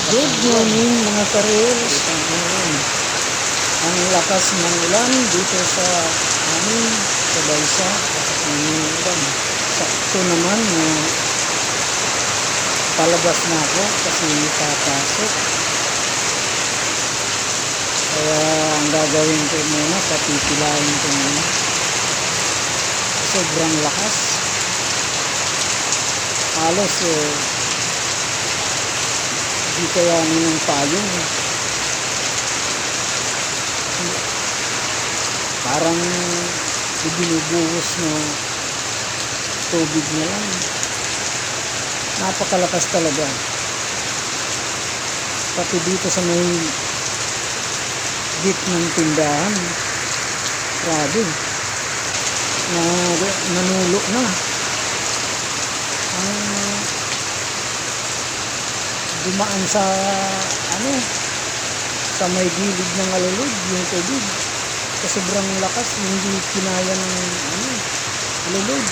Good morning mga karels. Ang lakas ng ulan dito sa amin sa Balsa. Sakto naman na palabas na ako kasi papasok. Kaya ang gagawin ko muna, papipilahin ko muna. Sobrang lakas. Halos di kayanin ng payong. Parang ibinubuhos na tubig na lang. Napakalakas talaga. Pati dito sa may gitnang tindahan, grabe, nanulo na. Ang dumaan sa sa may gilid ng alulod yung tubig. Sa sobrang lakas, hindi kinaya ng alulod.